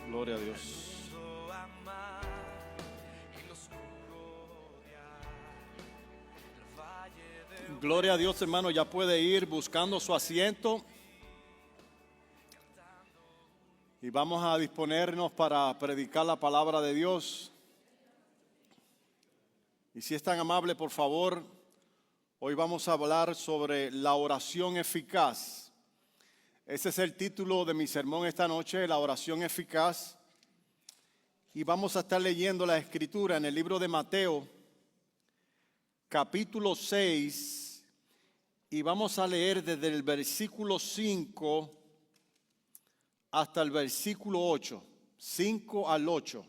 Gloria a Dios. Gloria a Dios, hermano. Ya puede ir buscando su asiento. Y vamos a disponernos para predicar la palabra de Dios. Y si es tan amable, por favor, hoy vamos a hablar sobre la oración eficaz. Ese es el título de mi sermón esta noche, la oración eficaz. Y vamos a estar leyendo la escritura en el libro de Mateo, capítulo 6, y vamos a leer desde el versículo 5 hasta el versículo 8, 5 al 8.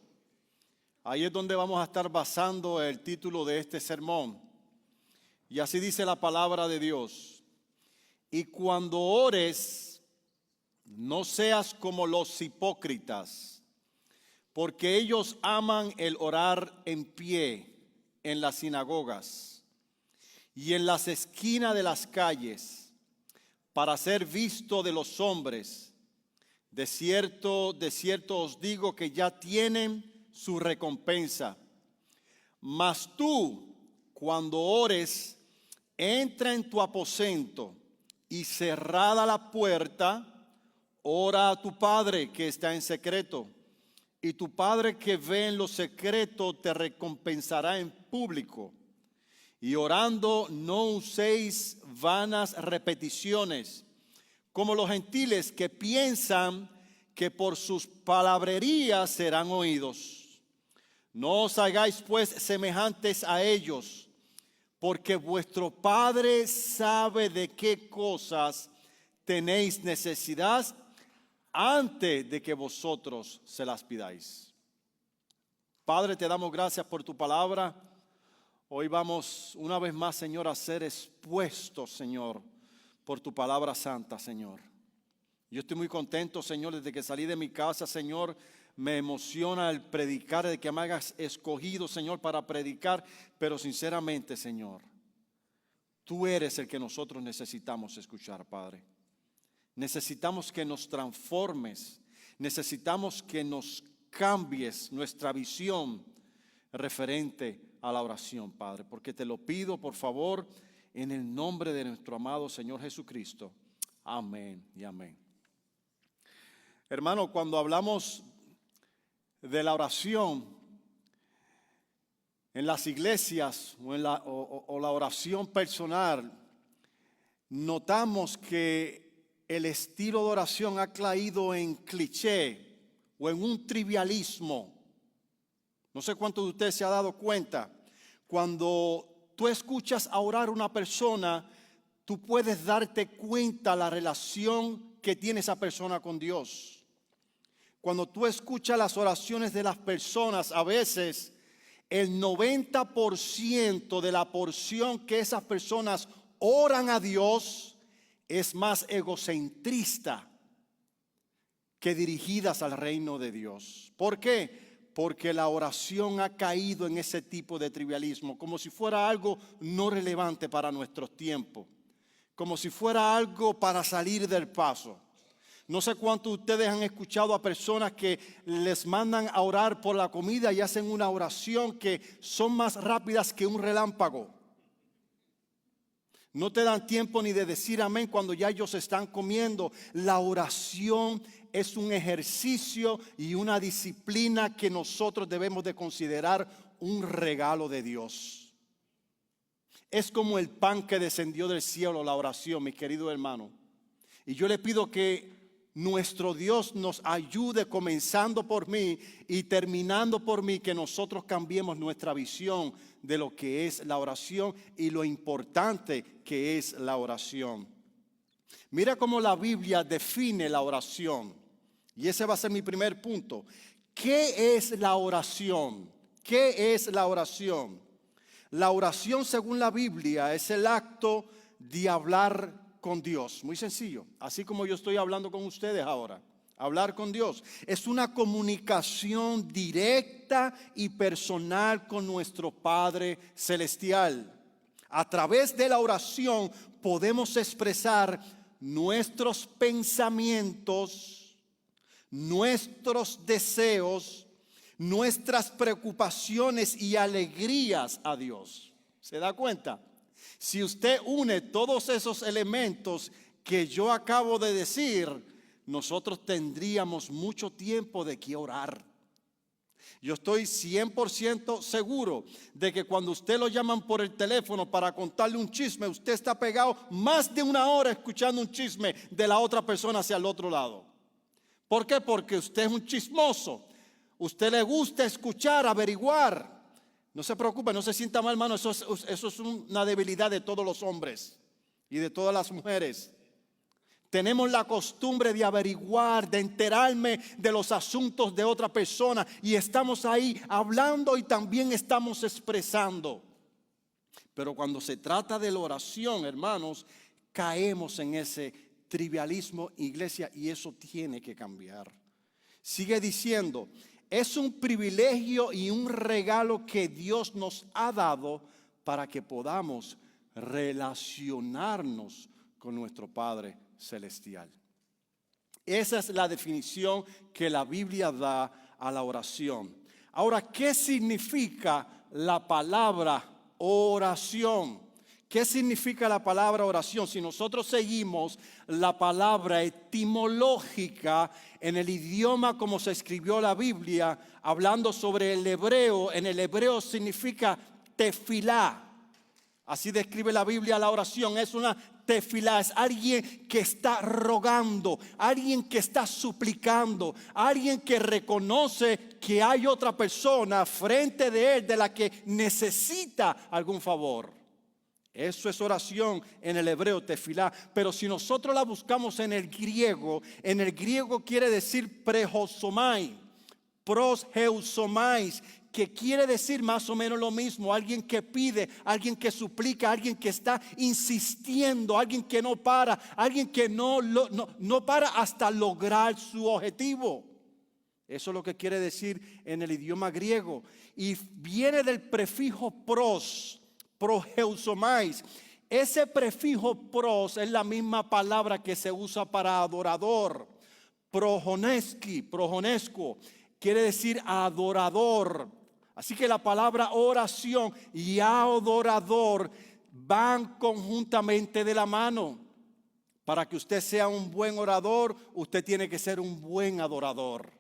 Ahí es donde vamos a estar basando el título de este sermón. Y así dice la palabra de Dios. Y cuando ores, no seas como los hipócritas, porque ellos aman el orar en pie en las sinagogas y en las esquinas de las calles, para ser visto de los hombres. De cierto os digo que ya tienen su recompensa. Mas tú, cuando ores, entra en tu aposento y cerrada la puerta, ora a tu Padre que está en secreto, y tu Padre que ve en lo secreto te recompensará en público. Y orando no uséis vanas repeticiones, como los gentiles que piensan que por sus palabrerías serán oídos. No os hagáis pues semejantes a ellos, porque vuestro Padre sabe de qué cosas tenéis necesidad antes de que vosotros se las pidáis. Padre, te damos gracias por tu palabra. Hoy vamos una vez más, Señor, a ser expuestos, Señor, por tu palabra santa, Señor. Yo estoy muy contento, Señor, desde que salí de mi casa, Señor. Me emociona el predicar, de que me hayas escogido, Señor, para predicar. Pero sinceramente, Señor, tú eres el que nosotros necesitamos escuchar, Padre. Necesitamos que nos transformes, necesitamos que nos cambies nuestra visión referente a la oración, Padre, porque te lo pido, por favor, en el nombre de nuestro amado Señor Jesucristo. Amén y amén. Hermano, cuando hablamos de la oración en las iglesias o la oración personal, notamos que el estilo de oración ha caído en cliché o en un trivialismo. No sé cuántos de ustedes se han dado cuenta. Cuando tú escuchas a orar a una persona, tú puedes darte cuenta la relación que tiene esa persona con Dios. Cuando tú escuchas las oraciones de las personas, a veces el 90% de la porción que esas personas oran a Dios es más egocentrista que dirigidas al reino de Dios. ¿Por qué? Porque la oración ha caído en ese tipo de trivialismo, como si fuera algo no relevante para nuestros tiempos, como si fuera algo para salir del paso. No sé cuántos de ustedes han escuchado a personas que les mandan a orar por la comida y hacen una oración que son más rápidas que un relámpago. No te dan tiempo ni de decir amén cuando ya ellos están comiendo. La oración es un ejercicio y una disciplina que nosotros debemos de considerar un regalo de Dios. Es como el pan que descendió del cielo, la oración, mi querido hermano. Y yo le pido que nuestro Dios nos ayude, comenzando por mí y terminando por mí, que nosotros cambiemos nuestra visión de lo que es la oración y lo importante que es la oración. Mira cómo la Biblia define la oración. Y ese va a ser mi primer punto. ¿Qué es la oración? ¿Qué es la oración? La oración, según la Biblia, es el acto de hablar con Dios. Muy sencillo. Así como yo estoy hablando con ustedes ahora. Hablar con Dios es una comunicación directa y personal con nuestro Padre Celestial. A través de la oración podemos expresar nuestros pensamientos, nuestros deseos, nuestras preocupaciones y alegrías a Dios. ¿Se da cuenta? Si usted une todos esos elementos que yo acabo de decir, nosotros tendríamos mucho tiempo de qué orar. Yo estoy 100% seguro de que cuando usted lo llaman por el teléfono para contarle un chisme, usted está pegado más de una hora escuchando un chisme de la otra persona hacia el otro lado. ¿Por qué? Porque usted es un chismoso. Usted le gusta escuchar, averiguar. No se preocupe, no se sienta mal, hermano. Eso es una debilidad de todos los hombres y de todas las mujeres. Tenemos la costumbre de averiguar, de enterarme de los asuntos de otra persona y estamos ahí hablando y también estamos expresando. Pero cuando se trata de la oración, hermanos, caemos en ese trivialismo, iglesia, y eso tiene que cambiar. Sigue diciendo, es un privilegio y un regalo que Dios nos ha dado para que podamos relacionarnos con nuestro Padre celestial. Esa es la definición que la Biblia da a la oración. Ahora, ¿qué significa la palabra oración? ¿Qué significa la palabra oración? Si nosotros seguimos la palabra etimológica en el idioma como se escribió la Biblia, hablando sobre el hebreo, en el hebreo significa tefilá. Así describe la Biblia la oración, es una tefilá, es alguien que está rogando, alguien que está suplicando, alguien que reconoce que hay otra persona frente de él de la que necesita algún favor. Eso es oración en el hebreo, tefilá. Pero si nosotros la buscamos en el griego quiere decir prehosomai, prosheusomais, que quiere decir más o menos lo mismo. Alguien que pide, alguien que suplica, alguien que está insistiendo, alguien que no para, alguien que no para hasta lograr su objetivo. Eso es lo que quiere decir en el idioma griego. Y viene del prefijo prosheusomais. Ese prefijo pros es la misma palabra que se usa para adorador. Projonesco, quiere decir adorador. Así que la palabra oración y adorador van conjuntamente de la mano. Para que usted sea un buen orador, usted tiene que ser un buen adorador.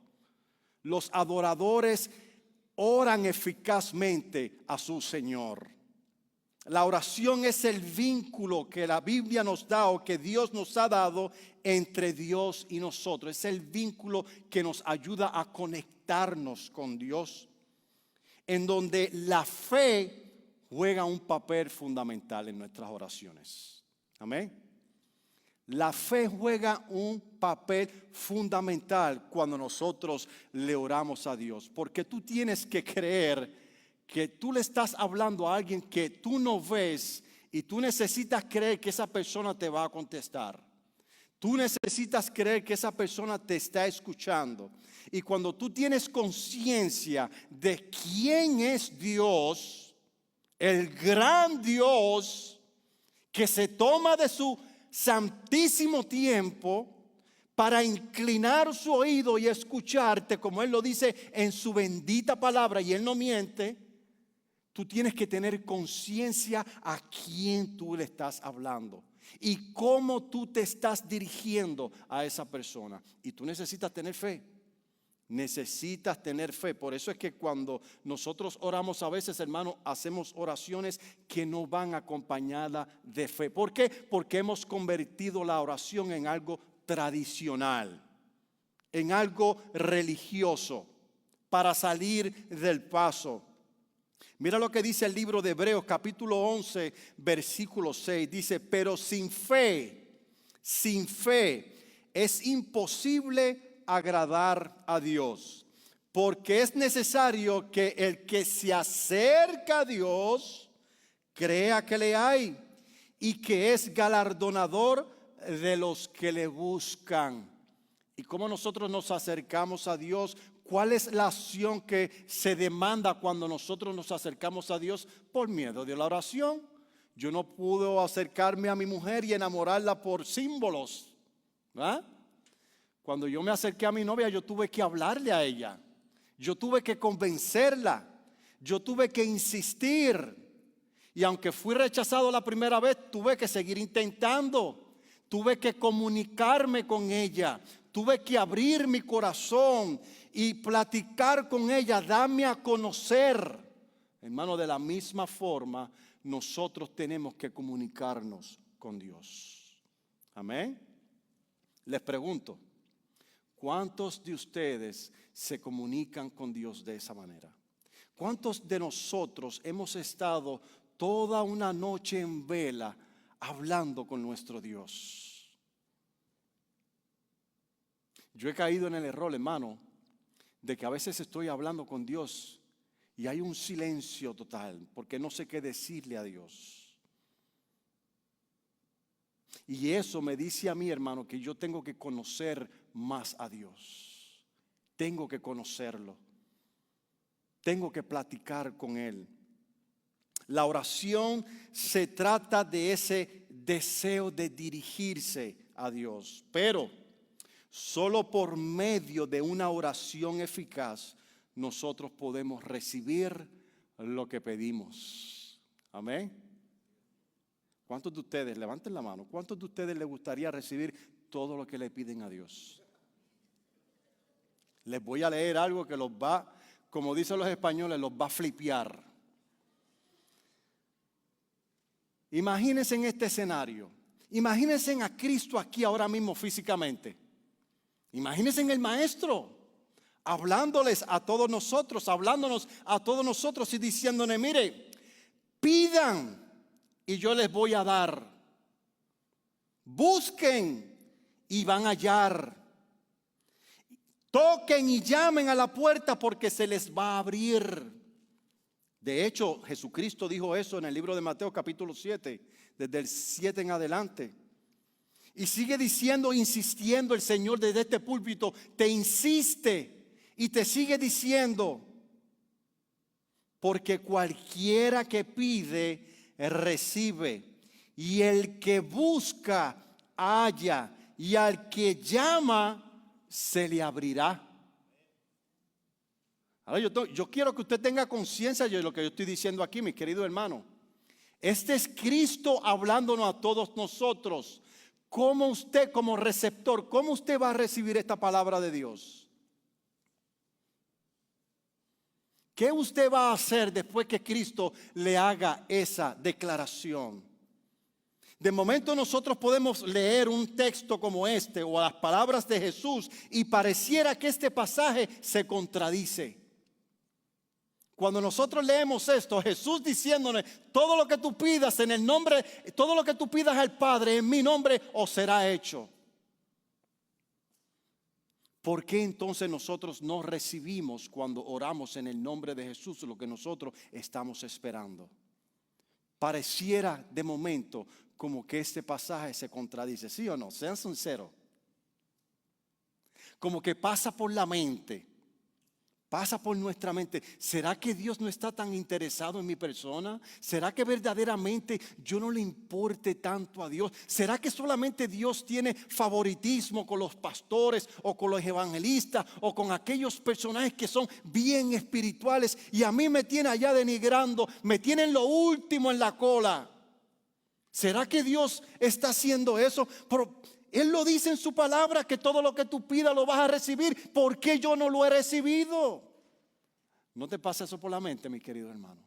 Los adoradores oran eficazmente a su Señor. La oración es el vínculo que la Biblia nos da o que Dios nos ha dado entre Dios y nosotros. Es el vínculo que nos ayuda a conectarnos con Dios, en donde la fe juega un papel fundamental en nuestras oraciones. Amén. La fe juega un papel fundamental cuando nosotros le oramos a Dios, porque tú tienes que creer que tú le estás hablando a alguien que tú no ves y tú necesitas creer que esa persona te va a contestar. Tú necesitas creer que esa persona te está escuchando. Y cuando tú tienes conciencia de quién es Dios, el gran Dios que se toma de su santísimo tiempo para inclinar su oído y escucharte, como Él lo dice en su bendita palabra, y Él no miente, tú tienes que tener conciencia a quién tú le estás hablando y cómo tú te estás dirigiendo a esa persona. Y tú necesitas tener fe. Necesitas tener fe. Por eso es que cuando nosotros oramos a veces, hermano, hacemos oraciones que no van acompañadas de fe. ¿Por qué? Porque hemos convertido la oración en algo tradicional, en algo religioso, para salir del paso. Mira lo que dice el libro de Hebreos, capítulo 11, versículo 6. Dice, pero sin fe es imposible agradar a Dios, porque es necesario que el que se acerca a Dios crea que le hay y que es galardonador de los que le buscan. ¿Y cómo nosotros nos acercamos a Dios? ¿Cuál es la acción que se demanda cuando nosotros nos acercamos a Dios? Por miedo de la oración. Yo no puedo acercarme a mi mujer y enamorarla por símbolos, ¿verdad? Cuando yo me acerqué a mi novia, yo tuve que hablarle a ella. Yo tuve que convencerla. Yo tuve que insistir. Y aunque fui rechazado la primera vez, tuve que seguir intentando. Tuve que comunicarme con ella. Tuve que abrir mi corazón y platicar con ella, darme a conocer. Hermano, de la misma forma, nosotros tenemos que comunicarnos con Dios. Amén. Les pregunto, ¿cuántos de ustedes se comunican con Dios de esa manera? ¿Cuántos de nosotros hemos estado toda una noche en vela hablando con nuestro Dios? Yo he caído en el error, hermano, de que a veces estoy hablando con Dios y hay un silencio total porque no sé qué decirle a Dios. Y eso me dice a mí, hermano, que yo tengo que conocer más a Dios. Tengo que conocerlo. Tengo que platicar con Él. La oración se trata de ese deseo de dirigirse a Dios. Pero solo por medio de una oración eficaz nosotros podemos recibir lo que pedimos. Amén. ¿Cuántos de ustedes, levanten la mano, cuántos de ustedes les gustaría recibir todo lo que le piden a Dios? Les voy a leer algo que los va, como dicen los españoles, los va a flipear. Imagínense en este escenario. Imagínense a Cristo aquí ahora mismo físicamente. Imagínense en el Maestro hablándoles a todos nosotros, hablándonos a todos nosotros y diciéndonos, mire, pidan y yo les voy a dar. Busquen y van a hallar. Toquen y llamen a la puerta porque se les va a abrir. De hecho, Jesucristo dijo eso en el libro de Mateo capítulo 7, desde el 7 en adelante. Y sigue diciendo, insistiendo el Señor desde este púlpito, te insiste y te sigue diciendo, porque cualquiera que pide, recibe, y el que busca, halla, y al que llama, se le abrirá. Ahora yo quiero que usted tenga conciencia de lo que yo estoy diciendo aquí, mi querido hermano. Este es Cristo hablándonos a todos nosotros. ¿Cómo usted como receptor, cómo usted va a recibir esta palabra de Dios? ¿Qué usted va a hacer después que Cristo le haga esa declaración? De momento nosotros podemos leer un texto como este o las palabras de Jesús y pareciera que este pasaje se contradice. Cuando nosotros leemos esto, Jesús diciéndonos, todo lo que tú pidas en el nombre, todo lo que tú pidas al Padre en mi nombre, os será hecho. ¿Por qué entonces nosotros no recibimos cuando oramos en el nombre de Jesús lo que nosotros estamos esperando? Pareciera de momento como que este pasaje se contradice, ¿sí o no? Sean sinceros. Como que pasa por la mente. Pasa por nuestra mente. ¿Será que Dios no está tan interesado en mi persona? ¿Será que verdaderamente yo no le importe tanto a Dios? ¿Será que solamente Dios tiene favoritismo con los pastores o con los evangelistas o con aquellos personajes que son bien espirituales y a mí me tiene allá denigrando, me tienen lo último en la cola? ¿Será que Dios está haciendo eso? Pero Él lo dice en su palabra que todo lo que tú pidas lo vas a recibir. ¿Por qué yo no lo he recibido? ¿No te pasa eso por la mente, mi querido hermano?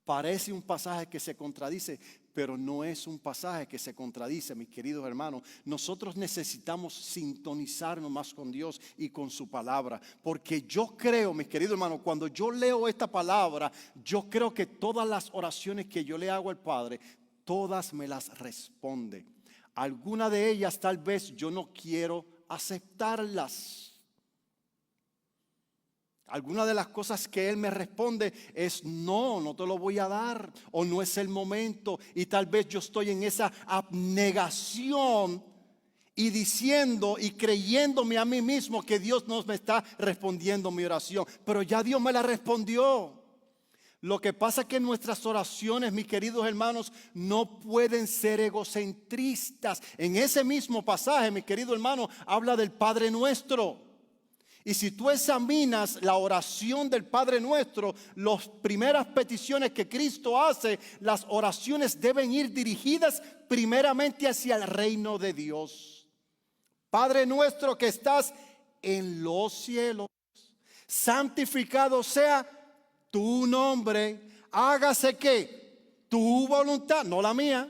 Parece un pasaje que se contradice, pero no es un pasaje que se contradice, mis queridos hermanos. Nosotros necesitamos sintonizarnos más con Dios y con su palabra. Porque yo creo, mis queridos hermanos, cuando yo leo esta palabra, yo creo que todas las oraciones que yo le hago al Padre, todas me las responde. Algunas de ellas tal vez yo no quiero aceptarlas. Algunas de las cosas que Él me responde es no te lo voy a dar o no es el momento. Y tal vez yo estoy en esa abnegación y diciendo y creyéndome a mí mismo que Dios no me está respondiendo mi oración. Pero ya Dios me la respondió. Lo que pasa es que nuestras oraciones, mis queridos hermanos, no pueden ser egocentristas. En ese mismo pasaje, mi querido hermano, habla del Padre Nuestro. Y si tú examinas la oración del Padre Nuestro, las primeras peticiones que Cristo hace, las oraciones deben ir dirigidas primeramente hacia el reino de Dios. Padre nuestro que estás en los cielos, santificado sea tu nombre, hágase que tu voluntad, no la mía.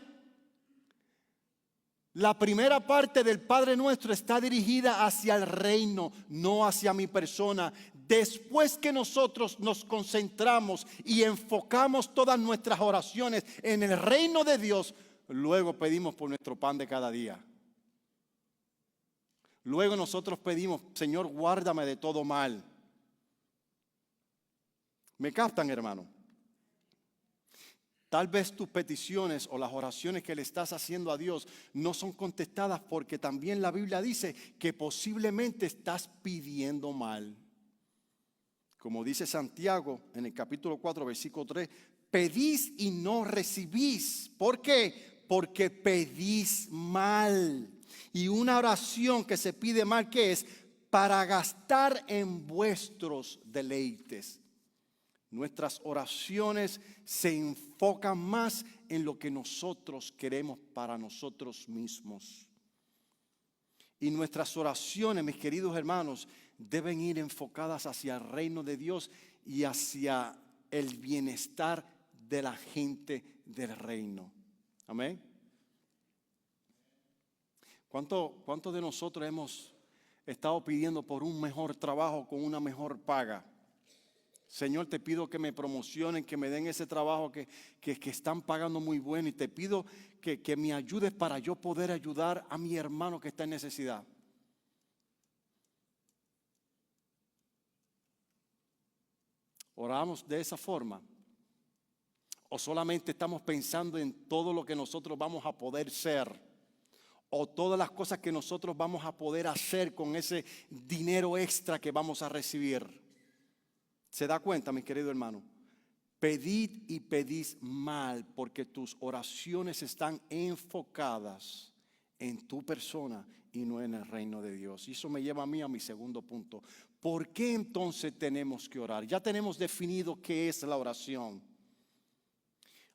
La primera parte del Padre Nuestro está dirigida hacia el reino, no hacia mi persona. Después que nosotros nos concentramos y enfocamos todas nuestras oraciones en el reino de Dios, luego pedimos por nuestro pan de cada día. Luego nosotros pedimos, Señor, guárdame de todo mal. ¿Me captan, hermano? Tal vez tus peticiones o las oraciones que le estás haciendo a Dios no son contestadas porque también la Biblia dice que posiblemente estás pidiendo mal. Como dice Santiago en el capítulo 4, versículo 3, pedís y no recibís. ¿Por qué? Porque pedís mal. Y una oración que se pide mal, ¿qué es? Para gastar en vuestros deleites. Nuestras oraciones se enfocan más en lo que nosotros queremos para nosotros mismos. Y nuestras oraciones, mis queridos hermanos, deben ir enfocadas hacia el reino de Dios y hacia el bienestar de la gente del reino. Amén. ¿Cuántos de nosotros hemos estado pidiendo por un mejor trabajo con una mejor paga? Señor, te pido que me promocionen, que me den ese trabajo que están pagando muy bueno. Y te pido que me ayudes para yo poder ayudar a mi hermano que está en necesidad. ¿Oramos de esa forma? ¿O solamente estamos pensando en todo lo que nosotros vamos a poder ser? ¿O todas las cosas que nosotros vamos a poder hacer con ese dinero extra que vamos a recibir? ¿Se da cuenta, mi querido hermano? Pedid y pedís mal porque tus oraciones están enfocadas en tu persona y no en el reino de Dios. Y eso me lleva a mí a mi segundo punto. ¿Por qué entonces tenemos que orar? Ya tenemos definido qué es la oración.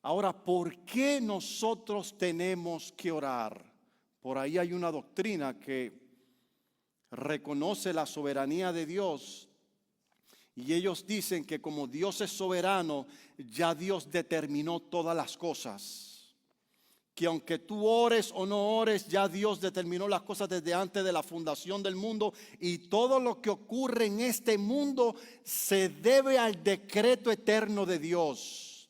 Ahora, ¿por qué nosotros tenemos que orar? Por ahí hay una doctrina que reconoce la soberanía de Dios. Y ellos dicen que como Dios es soberano, ya Dios determinó todas las cosas. Que aunque tú ores o no ores, ya Dios determinó las cosas desde antes de la fundación del mundo. Y todo lo que ocurre en este mundo se debe al decreto eterno de Dios.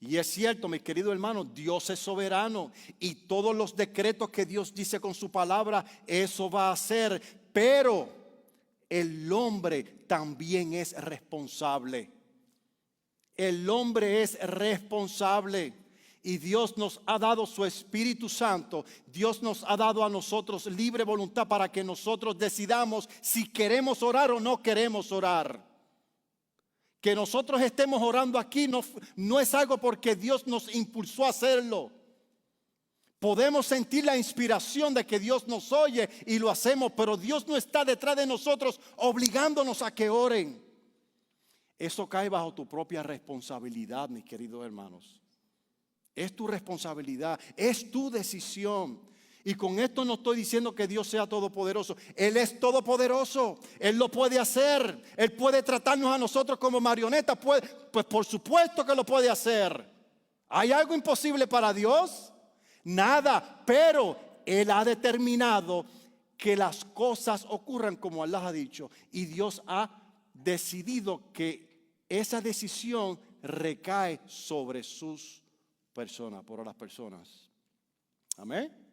Y es cierto, mi querido hermano, Dios es soberano. Y todos los decretos que Dios dice con su palabra, eso va a hacer. Pero el hombre también es responsable. El hombre es responsable. Y Dios nos ha dado su Espíritu Santo. Dios nos ha dado a nosotros libre voluntad para que nosotros decidamos si queremos orar o no queremos orar. Que nosotros estemos orando aquí no es algo porque Dios nos impulsó a hacerlo. Podemos sentir la inspiración de que Dios nos oye y lo hacemos, pero Dios no está detrás de nosotros obligándonos a que oren. Eso cae bajo tu propia responsabilidad, mis queridos hermanos. Es tu responsabilidad, es tu decisión. Y con esto no estoy diciendo que Dios sea todopoderoso. Él es todopoderoso, Él lo puede hacer. Él puede tratarnos a nosotros como marionetas, pues por supuesto que lo puede hacer. ¿Hay algo imposible para Dios? Nada, pero Él ha determinado que las cosas ocurran como Allah ha dicho. Y Dios ha decidido que esa decisión recae sobre sus personas, por las personas. Amén.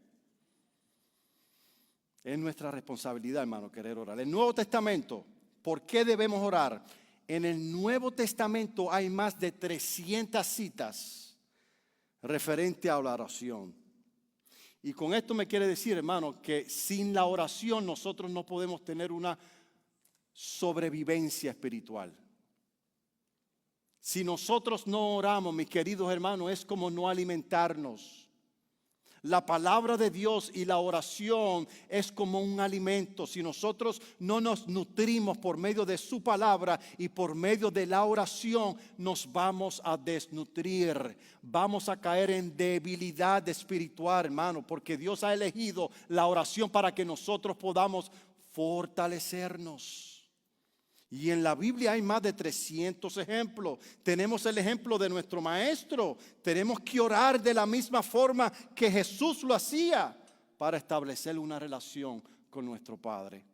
Es nuestra responsabilidad, hermano, querer orar. El Nuevo Testamento, ¿por qué debemos orar? En el Nuevo Testamento hay más de 300 citas referente a la oración. Y con esto me quiere decir, hermano, que sin la oración nosotros no podemos tener una sobrevivencia espiritual. Si nosotros no oramos, mis queridos hermanos, es como no alimentarnos. La palabra de Dios y la oración es como un alimento. Si nosotros no nos nutrimos por medio de su palabra y por medio de la oración, nos vamos a desnutrir. Vamos a caer en debilidad espiritual, hermano, porque Dios ha elegido la oración para que nosotros podamos fortalecernos. Y en la Biblia hay más de 300 ejemplos. Tenemos el ejemplo de nuestro maestro. Tenemos que orar de la misma forma que Jesús lo hacía para establecer una relación con nuestro Padre.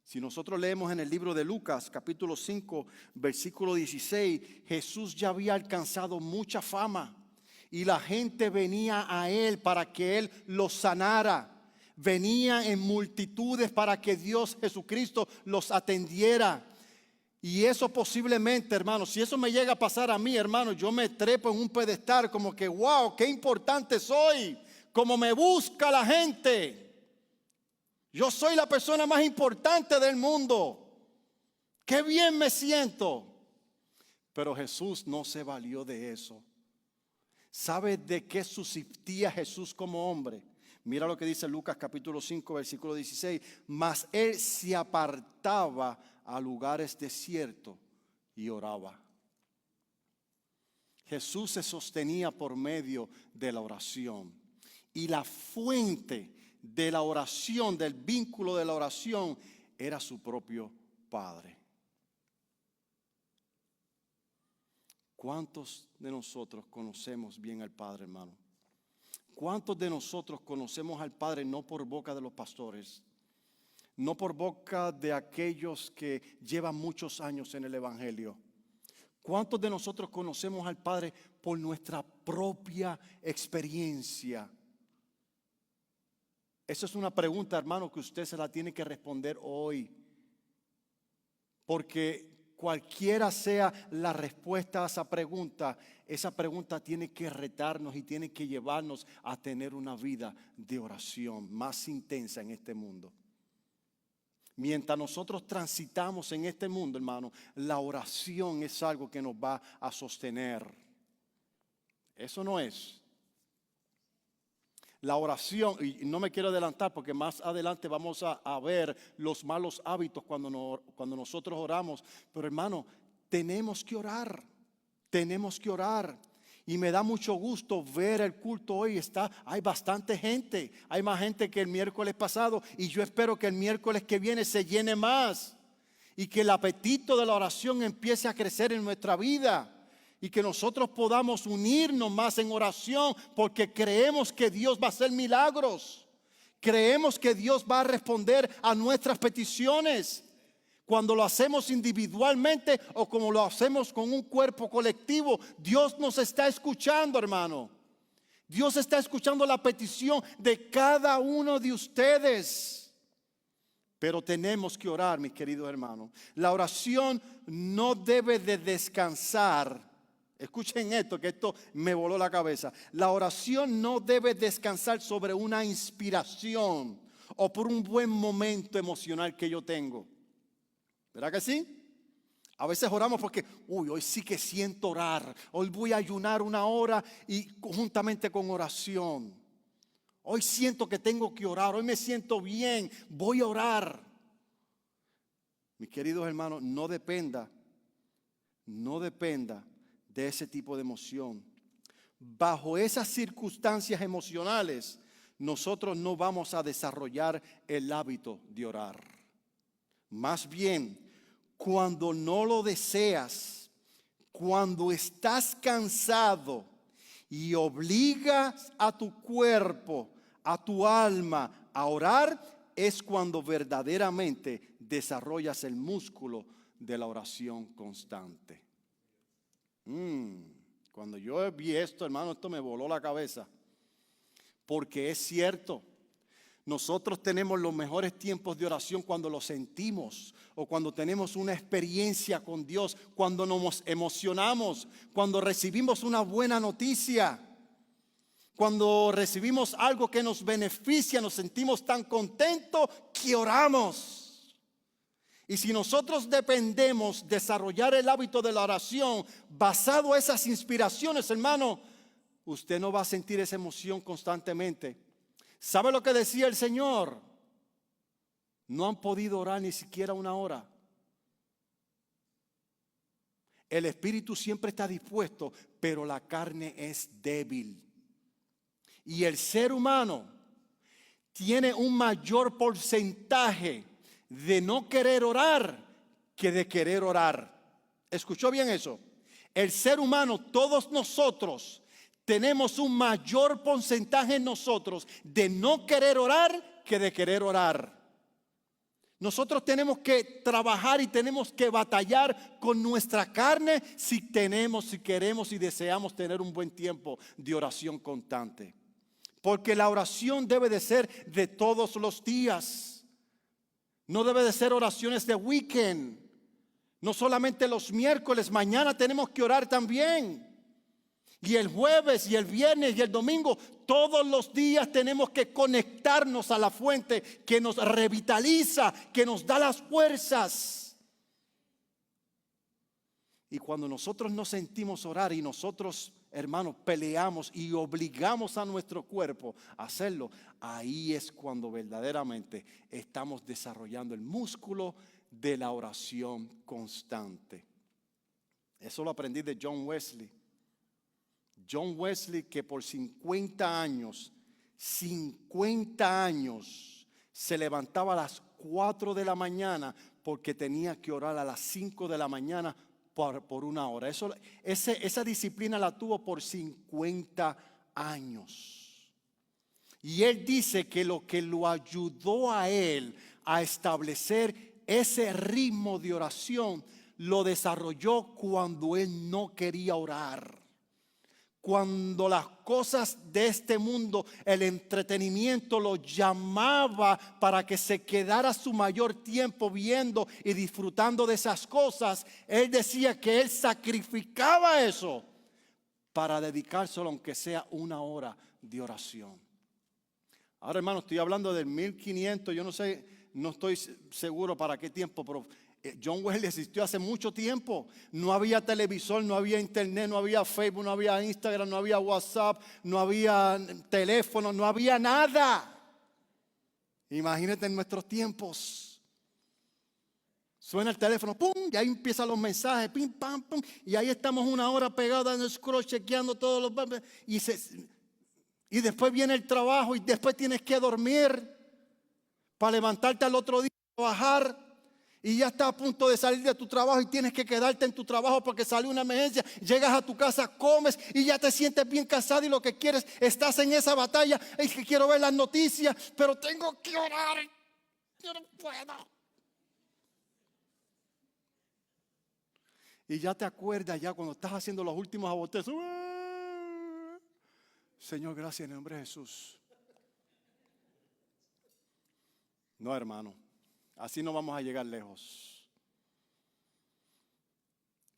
Si nosotros leemos en el libro de Lucas, capítulo 5, versículo 16, Jesús ya había alcanzado mucha fama y la gente venía a Él para que Él los sanara. Venían en multitudes para que Dios Jesucristo los atendiera. Y eso posiblemente, hermano, si eso me llega a pasar a mí, hermano, yo me trepo en un pedestal como que, wow, qué importante soy. Como me busca la gente. Yo soy la persona más importante del mundo. Qué bien me siento. Pero Jesús no se valió de eso. ¿Sabe de qué subsistía Jesús como hombre? Mira lo que dice Lucas capítulo 5 versículo 16. Mas él se apartaba a lugares desiertos y oraba. Jesús se sostenía por medio de la oración. Y la fuente de la oración, del vínculo de la oración, era su propio Padre. ¿Cuántos de nosotros conocemos bien al Padre, hermano? ¿Cuántos de nosotros conocemos al Padre no por boca de los pastores, no por boca de aquellos que llevan muchos años en el Evangelio? ¿Cuántos de nosotros conocemos al Padre por nuestra propia experiencia? Esa es una pregunta, hermano, que usted se la tiene que responder hoy. Porque cualquiera sea la respuesta a esa pregunta tiene que retarnos y tiene que llevarnos a tener una vida de oración más intensa en este mundo. Mientras nosotros transitamos en este mundo, hermano, la oración es algo que nos va a sostener. Eso no es. La oración, y no me quiero adelantar porque más adelante vamos a ver los malos hábitos cuando nosotros oramos. Pero hermano, tenemos que orar. Tenemos que orar. Y me da mucho gusto ver el culto hoy. Hay bastante gente. Hay más gente que el miércoles pasado. Y yo espero que el miércoles que viene se llene más. Y que el apetito de la oración empiece a crecer en nuestra vida. Y que nosotros podamos unirnos más en oración. Porque creemos que Dios va a hacer milagros. Creemos que Dios va a responder a nuestras peticiones. Cuando lo hacemos individualmente o como lo hacemos con un cuerpo colectivo, Dios nos está escuchando, hermano. Dios está escuchando la petición de cada uno de ustedes. Pero tenemos que orar, mis queridos hermanos. La oración no debe de descansar. Escuchen esto, que esto me voló la cabeza. La oración no debe descansar sobre una inspiración o por un buen momento emocional que yo tengo. ¿Verdad que sí? A veces oramos porque, hoy sí que siento orar. Hoy voy a ayunar una hora y conjuntamente con oración. Hoy siento que tengo que orar. Hoy me siento bien. Voy a orar. Mis queridos hermanos, no dependa de ese tipo de emoción. Bajo esas circunstancias emocionales, nosotros no vamos a desarrollar el hábito de orar. Más bien, cuando no lo deseas, cuando estás cansado y obligas a tu cuerpo, a tu alma a orar, es cuando verdaderamente desarrollas el músculo de la oración constante. Cuando yo vi esto, hermano, esto me voló la cabeza. Porque es cierto. Nosotros tenemos los mejores tiempos de oración cuando lo sentimos o cuando tenemos una experiencia con Dios, cuando nos emocionamos, cuando recibimos una buena noticia, cuando recibimos algo que nos beneficia, nos sentimos tan contentos que oramos. Y si nosotros dependemos desarrollar el hábito de la oración basado en esas inspiraciones, hermano, usted no va a sentir esa emoción constantemente. ¿Sabe lo que decía el Señor? No han podido orar ni siquiera una hora. El espíritu siempre está dispuesto, pero la carne es débil. Y el ser humano tiene un mayor porcentaje de no querer orar que de querer orar. ¿Escuchó bien eso? El ser humano, todos nosotros, tenemos un mayor porcentaje en nosotros de no querer orar que de querer orar. Nosotros tenemos que trabajar y tenemos que batallar con nuestra carne si queremos y deseamos tener un buen tiempo de oración constante. Porque la oración debe de ser de todos los días. No debe de ser oraciones de weekend. No solamente los miércoles, mañana tenemos que orar también. Y el jueves y el viernes y el domingo, todos los días tenemos que conectarnos a la fuente que nos revitaliza, que nos da las fuerzas. Y cuando nosotros nos sentimos orar y nosotros, hermanos, peleamos y obligamos a nuestro cuerpo a hacerlo, ahí es cuando verdaderamente estamos desarrollando el músculo de la oración constante. Eso lo aprendí de John Wesley. John Wesley, que por 50 años, se levantaba a las 4 de la mañana porque tenía que orar a las 5 de la mañana por una hora. Esa disciplina la tuvo por 50 años. Y él dice que lo que lo ayudó a él a establecer ese ritmo de oración, lo desarrolló cuando él no quería orar. Cuando las cosas de este mundo, el entretenimiento lo llamaba para que se quedara su mayor tiempo viendo y disfrutando de esas cosas, él decía que él sacrificaba eso para dedicárselo aunque sea una hora de oración. Ahora, hermano, estoy hablando del 1500, yo no sé, no estoy seguro para qué tiempo, pero John Wesley existió hace mucho tiempo. No había televisor, no había internet, no había Facebook, no había Instagram, no había WhatsApp, no había teléfono, no había nada. Imagínate en nuestros tiempos. Suena el teléfono, pum, y ahí empiezan los mensajes, pim, pam, pum, y ahí estamos una hora pegados en el scroll chequeando todos los y después viene el trabajo y después tienes que dormir para levantarte al otro día a trabajar. Y ya estás a punto de salir de tu trabajo y tienes que quedarte en tu trabajo porque salió una emergencia. Llegas a tu casa, comes y ya te sientes bien cansado y lo que quieres, estás en esa batalla. Es que quiero ver las noticias, pero tengo que orar. Yo no puedo. Y ya te acuerdas, ya cuando estás haciendo los últimos abotezos. Señor, gracias en el nombre de Jesús. No, hermano. Así no vamos a llegar lejos.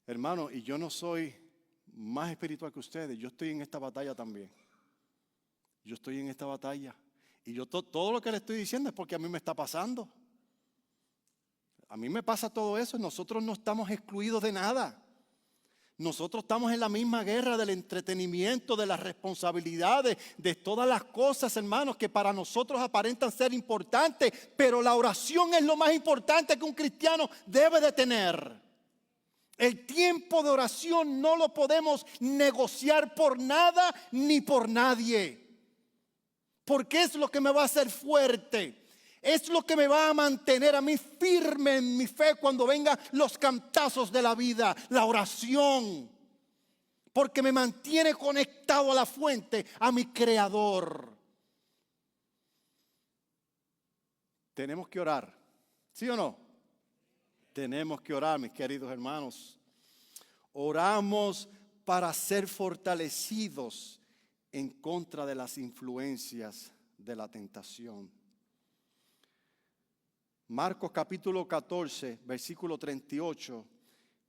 Hermano, y yo no soy más espiritual que ustedes. Yo estoy en esta batalla también. Yo estoy en esta batalla. Y yo todo lo que le estoy diciendo es porque a mí me está pasando. A mí me pasa todo eso. Nosotros no estamos excluidos de nada. Nosotros estamos en la misma guerra del entretenimiento, de las responsabilidades, de todas las cosas, hermanos, que para nosotros aparentan ser importantes, pero la oración es lo más importante que un cristiano debe de tener. El tiempo de oración no lo podemos negociar por nada ni por nadie, porque es lo que me va a hacer fuerte. Es lo que me va a mantener a mí firme en mi fe cuando vengan los cantazos de la vida, la oración. Porque me mantiene conectado a la fuente, a mi Creador. Tenemos que orar, ¿sí o no? Tenemos que orar, mis queridos hermanos. Oramos para ser fortalecidos en contra de las influencias de la tentación. Marcos capítulo 14, versículo 38,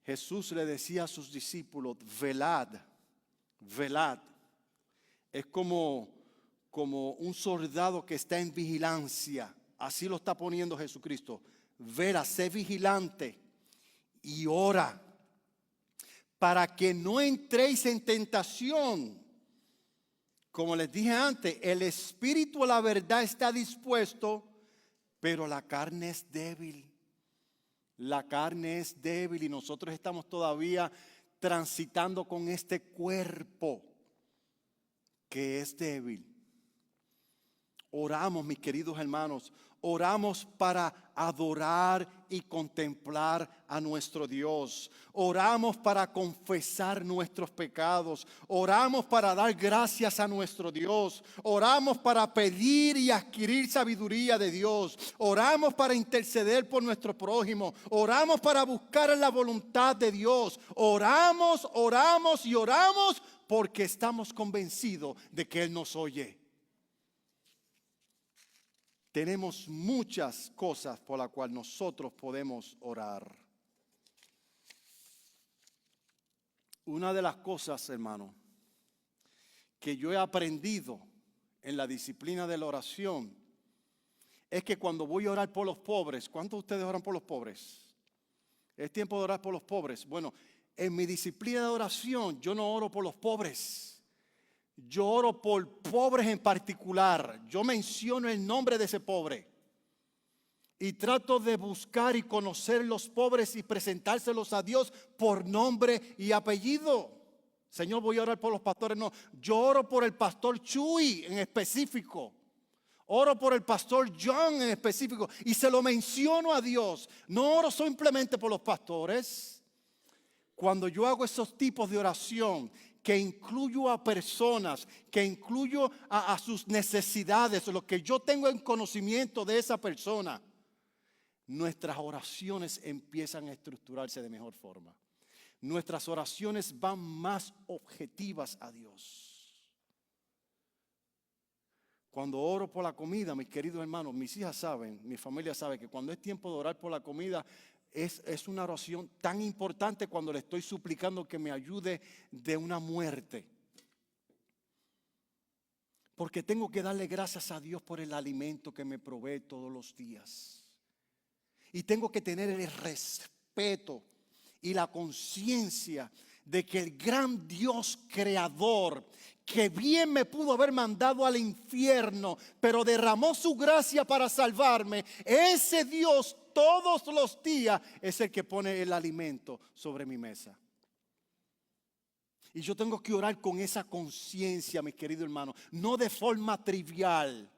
Jesús le decía a sus discípulos, velad, velad. Es como un soldado que está en vigilancia, así lo está poniendo Jesucristo. vela, sé vigilante y ora para que no entréis en tentación. Como les dije antes, el espíritu a la verdad está dispuesto, pero la carne es débil. La carne es débil y nosotros estamos todavía transitando con este cuerpo que es débil. Oramos, mis queridos hermanos, oramos para adorar y contemplar a nuestro Dios. Oramos para confesar nuestros pecados. Oramos para dar gracias a nuestro Dios. Oramos para pedir y adquirir sabiduría de Dios. Oramos para interceder por nuestro prójimo. Oramos para buscar la voluntad de Dios. Oramos, oramos y oramos porque estamos convencidos de que Él nos oye. Tenemos muchas cosas por las cuales nosotros podemos orar. Una de las cosas, hermano, que yo he aprendido en la disciplina de la oración es que cuando voy a orar por los pobres, ¿cuántos de ustedes oran por los pobres? ¿Es tiempo de orar por los pobres? Bueno, en mi disciplina de oración yo no oro por los pobres. Yo oro por pobres en particular. Yo menciono el nombre de ese pobre. Y trato de buscar y conocer los pobres y presentárselos a Dios por nombre y apellido. Señor, voy a orar por los pastores. No, yo oro por el pastor Chuy en específico. Oro por el pastor John en específico. Y se lo menciono a Dios. No oro simplemente por los pastores. Cuando yo hago esos tipos de oración, que incluyo a personas, que incluyo a sus necesidades, lo que yo tengo en conocimiento de esa persona, nuestras oraciones empiezan a estructurarse de mejor forma. Nuestras oraciones van más objetivas a Dios. Cuando oro por la comida, mis queridos hermanos, mis hijas saben, mi familia sabe que cuando es tiempo de orar por la comida, es una oración tan importante cuando le estoy suplicando que me ayude de una muerte. Porque tengo que darle gracias a Dios por el alimento que me provee todos los días. Y tengo que tener el respeto y la conciencia de que el gran Dios creador, que bien me pudo haber mandado al infierno, pero derramó su gracia para salvarme, ese Dios todos los días es el que pone el alimento sobre mi mesa. Y yo tengo que orar con esa conciencia, mis queridos hermanos, no de forma trivial.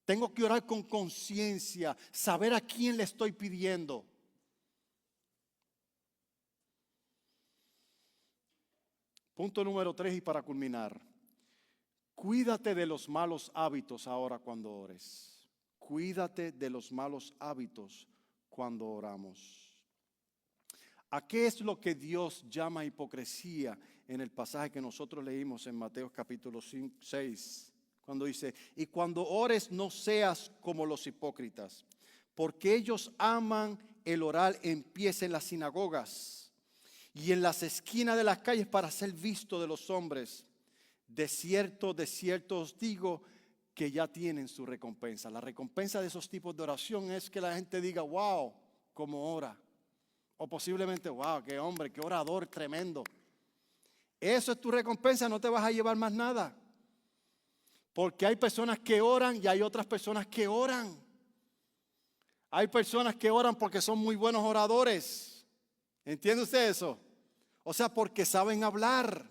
Tengo que orar con conciencia, saber a quién le estoy pidiendo. Punto número 3 y para culminar. Cuídate de los malos hábitos ahora cuando ores. Cuídate de los malos hábitos cuando oramos. ¿A qué es lo que Dios llama hipocresía en el pasaje que nosotros leímos en Mateo capítulo 6? Cuando dice, y cuando ores no seas como los hipócritas, porque ellos aman el orar en pies en las sinagogas y en las esquinas de las calles para ser visto de los hombres. De cierto os digo que ya tienen su recompensa. La recompensa de esos tipos de oración es que la gente diga, wow, cómo ora. O posiblemente, wow, qué hombre, qué orador tremendo. Eso es tu recompensa, no te vas a llevar más nada. Porque hay personas que oran y hay otras personas que oran. Hay personas que oran porque son muy buenos oradores. ¿Entiende usted eso? O sea, porque saben hablar.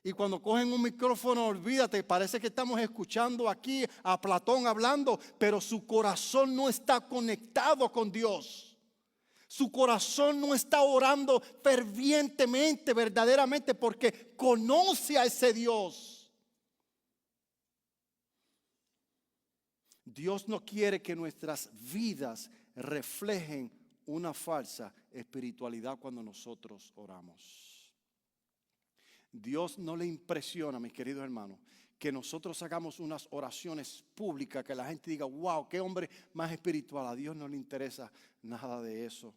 Y cuando cogen un micrófono, olvídate, parece que estamos escuchando aquí a Platón hablando, pero su corazón no está conectado con Dios. Su corazón no está orando fervientemente, verdaderamente, porque conoce a ese Dios. Dios no quiere que nuestras vidas reflejen una falsa espiritualidad cuando nosotros oramos. Dios no le impresiona, mis queridos hermanos, que nosotros hagamos unas oraciones públicas, que la gente diga, wow, qué hombre más espiritual. A Dios no le interesa nada de eso.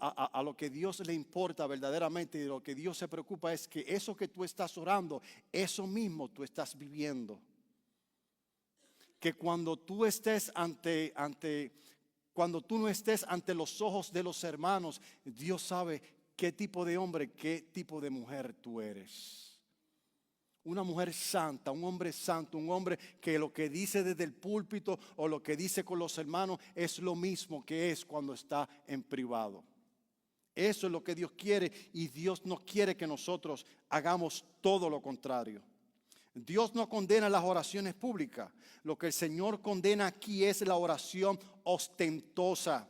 A lo que Dios le importa verdaderamente y de lo que Dios se preocupa es que eso que tú estás orando, eso mismo tú estás viviendo. que cuando tú estés cuando tú no estés ante los ojos de los hermanos, Dios sabe qué tipo de hombre, qué tipo de mujer tú eres. Una mujer santa, un hombre santo, un hombre que lo que dice desde el púlpito o lo que dice con los hermanos es lo mismo que es cuando está en privado. Eso es lo que Dios quiere, y Dios no quiere que nosotros hagamos todo lo contrario. Dios no condena las oraciones públicas. Lo que el Señor condena aquí es la oración ostentosa.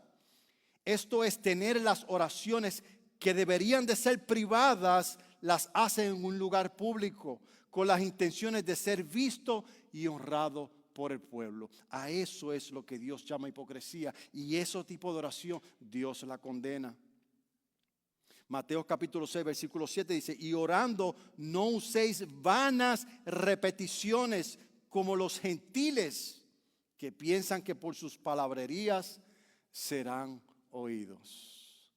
Esto es tener las oraciones que deberían de ser privadas, las hace en un lugar público, con las intenciones de ser visto y honrado por el pueblo. A eso es lo que Dios llama hipocresía, y ese tipo de oración Dios la condena. Mateo capítulo 6, versículo 7 dice: y orando no uséis vanas repeticiones como los gentiles, que piensan que por sus palabrerías serán oídos.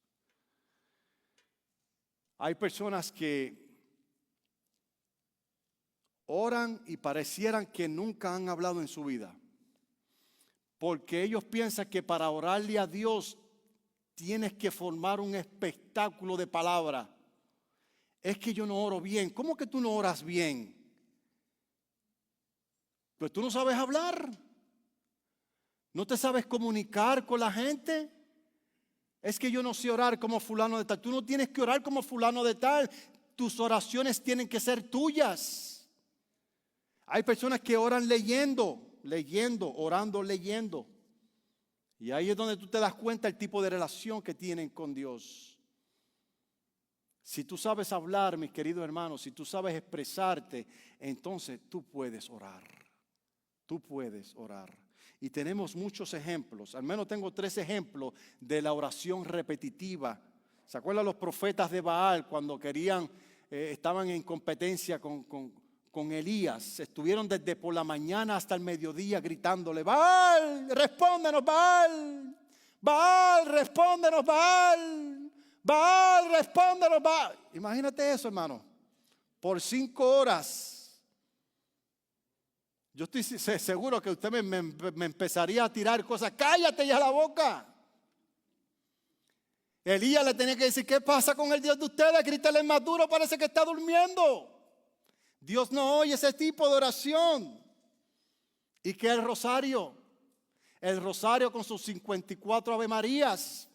Hay personas que oran y parecieran que nunca han hablado en su vida, porque ellos piensan que para orarle a Dios tienes que formar un espectáculo de palabra. Es que yo no oro bien. ¿Cómo que tú no oras bien? Pues tú no sabes hablar. ¿No te sabes comunicar con la gente? Es que yo no sé orar como fulano de tal. Tú no tienes que orar como fulano de tal. Tus oraciones tienen que ser tuyas. Hay personas que oran leyendo, orando, leyendo. Y ahí es donde tú te das cuenta el tipo de relación que tienen con Dios. Si tú sabes hablar, mis queridos hermanos, si tú sabes expresarte, entonces tú puedes orar. Tú puedes orar. Y tenemos muchos ejemplos. Al menos tengo 3 ejemplos de la oración repetitiva. ¿Se acuerdan los profetas de Baal cuando estaban en competencia con Elías? Estuvieron desde por la mañana hasta el mediodía gritándole: Baal, respóndenos, Baal. Baal, respóndenos, Baal. Baal, respóndenos, Baal. Imagínate eso, hermano. Por 5 horas. Yo estoy seguro que usted me empezaría a tirar cosas. Cállate ya la boca. Elías le tenía que decir: ¿qué pasa con el Dios de ustedes? Grítale más duro, parece que está durmiendo. Dios no oye ese tipo de oración. ¿Y qué el rosario? El rosario con sus 54 Ave Marías.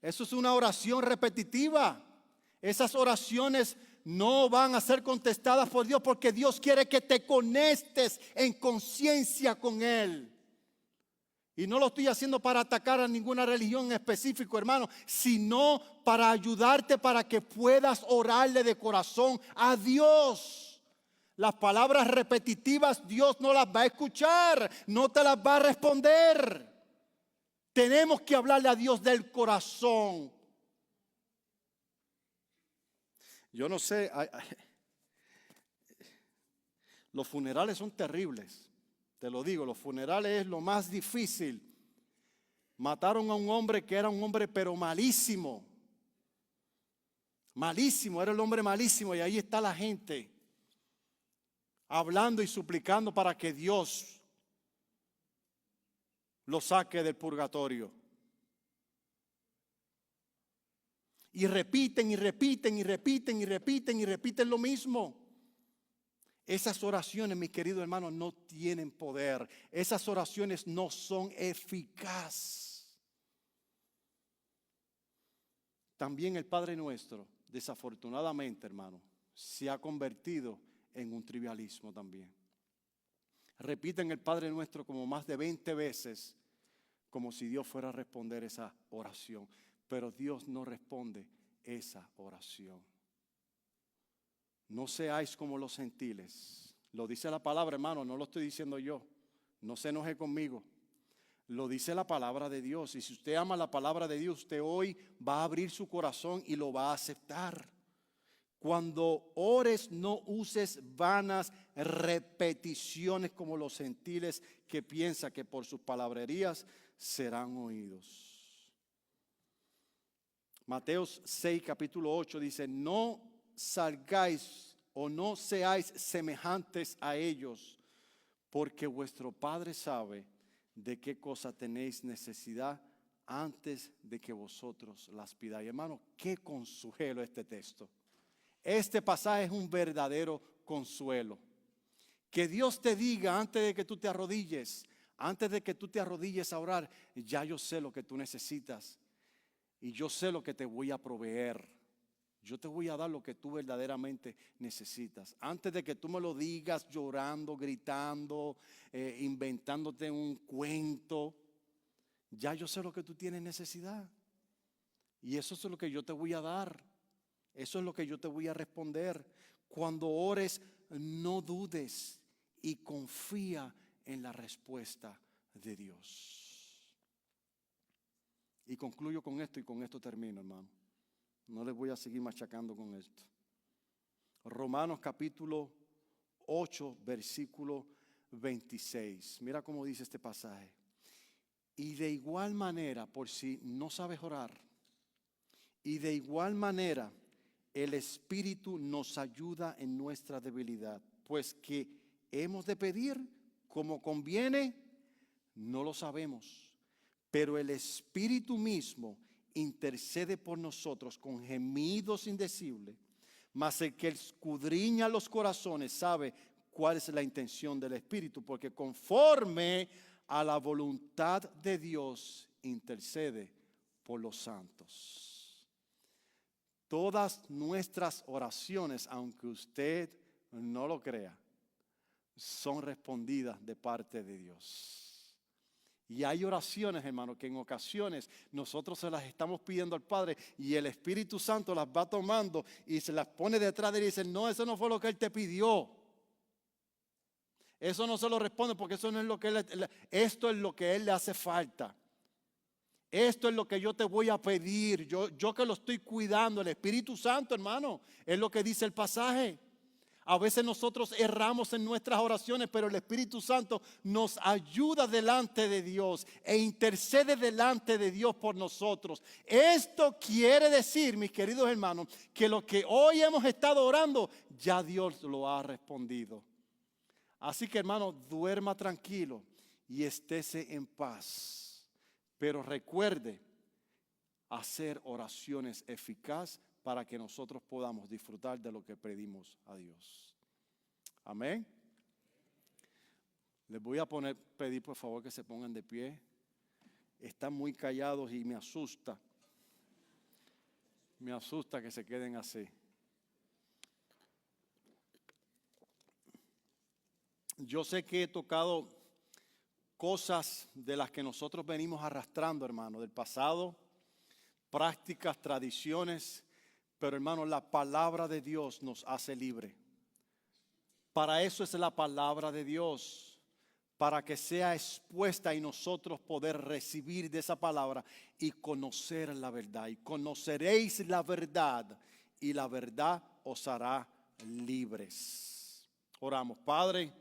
Eso es una oración repetitiva. Esas oraciones no van a ser contestadas por Dios, porque Dios quiere que te conectes en conciencia con Él. Y no lo estoy haciendo para atacar a ninguna religión en específico, hermano, sino para ayudarte para que puedas orarle de corazón a Dios. Las palabras repetitivas Dios no las va a escuchar, no te las va a responder. Tenemos que hablarle a Dios del corazón. Yo no sé, los funerales son terribles. Te lo digo, los funerales es lo más difícil. Mataron a un hombre que era un hombre pero malísimo. Malísimo, era el hombre malísimo, y ahí está la gente hablando y suplicando para que Dios lo saque del purgatorio. Y repiten y repiten y repiten y repiten y repiten lo mismo. Esas oraciones, mis queridos hermanos, no tienen poder. Esas oraciones no son eficaces. También el Padre Nuestro, desafortunadamente, hermano, se ha convertido en un trivialismo también. Repiten el Padre Nuestro como más de 20 veces, como si Dios fuera a responder esa oración. Pero Dios no responde esa oración. No seáis como los gentiles. Lo dice la palabra, hermano, no lo estoy diciendo yo. No se enoje conmigo. Lo dice la palabra de Dios. Y si usted ama la palabra de Dios, usted hoy va a abrir su corazón y lo va a aceptar. Cuando ores, no uses vanas repeticiones como los gentiles, que piensan que por sus palabrerías serán oídos. Mateo 6, capítulo 8 dice: no salgáis o no seáis semejantes a ellos, porque vuestro Padre sabe de qué cosa tenéis necesidad antes de que vosotros las pidáis. Hermano, qué consuelo este texto. Este pasaje es un verdadero consuelo. Que Dios te diga antes de que tú te arrodilles, a orar, ya yo sé lo que tú necesitas y yo sé lo que te voy a proveer. Yo te voy a dar lo que tú verdaderamente necesitas. Antes de que tú me lo digas llorando, gritando, inventándote un cuento, ya yo sé lo que tú tienes necesidad. Y eso es lo que yo te voy a dar. Eso es lo que yo te voy a responder. Cuando ores, no dudes y confía en la respuesta de Dios. Y concluyo con esto y con esto termino, hermano. No les voy a seguir machacando con esto. Romanos capítulo 8, versículo 26. Mira cómo dice este pasaje. Y de igual manera, por si no sabes orar, y de igual manera el Espíritu nos ayuda en nuestra debilidad, pues que hemos de pedir como conviene, no lo sabemos, pero el Espíritu mismo intercede por nosotros con gemidos indecibles, mas el que escudriña los corazones sabe cuál es la intención del Espíritu, porque conforme a la voluntad de Dios intercede por los santos. Todas nuestras oraciones, aunque usted no lo crea, son respondidas de parte de Dios. Y hay oraciones, hermano, que en ocasiones nosotros se las estamos pidiendo al Padre y el Espíritu Santo las va tomando y se las pone detrás de él y dice, no, eso no fue lo que él te pidió. Eso no se lo responde porque eso no es lo que esto es lo que a él le hace falta. Esto es lo que yo te voy a pedir. Yo que lo estoy cuidando, el Espíritu Santo, hermano, es lo que dice el pasaje. A veces nosotros erramos en nuestras oraciones, pero el Espíritu Santo nos ayuda delante de Dios e intercede delante de Dios por nosotros. Esto quiere decir, mis queridos hermanos, que lo que hoy hemos estado orando, ya Dios lo ha respondido. Así que, hermano, duerma tranquilo y estése en paz. Pero recuerde hacer oraciones eficaces para que nosotros podamos disfrutar de lo que pedimos a Dios. Amén. Les voy a pedir por favor que se pongan de pie. Están muy callados y me asusta. Me asusta que se queden así. Yo sé que he tocado cosas de las que nosotros venimos arrastrando, hermano, del pasado, prácticas, tradiciones, pero hermano, la palabra de Dios nos hace libre. Para eso es la palabra de Dios, para que sea expuesta y nosotros poder recibir de esa palabra y conocer la verdad. Y conoceréis la verdad y la verdad os hará libres. Oramos, Padre,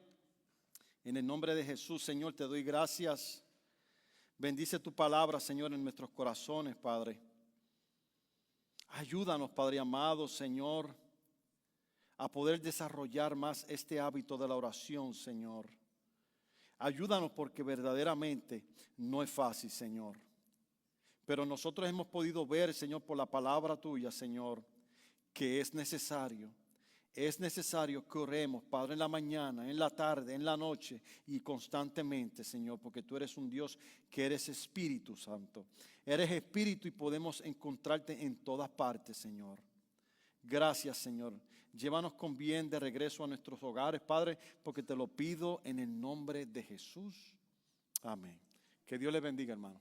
en el nombre de Jesús, Señor, te doy gracias. Bendice tu palabra, Señor, en nuestros corazones, Padre. Ayúdanos, Padre amado, Señor, a poder desarrollar más este hábito de la oración, Señor. Ayúdanos porque verdaderamente no es fácil, Señor. Pero nosotros hemos podido ver, Señor, por la palabra tuya, Señor, que es necesario que oremos, Padre, en la mañana, en la tarde, en la noche y constantemente, Señor, porque tú eres un Dios que eres Espíritu Santo. Eres Espíritu y podemos encontrarte en todas partes, Señor. Gracias, Señor. Llévanos con bien de regreso a nuestros hogares, Padre, porque te lo pido en el nombre de Jesús. Amén. Que Dios les bendiga, hermano.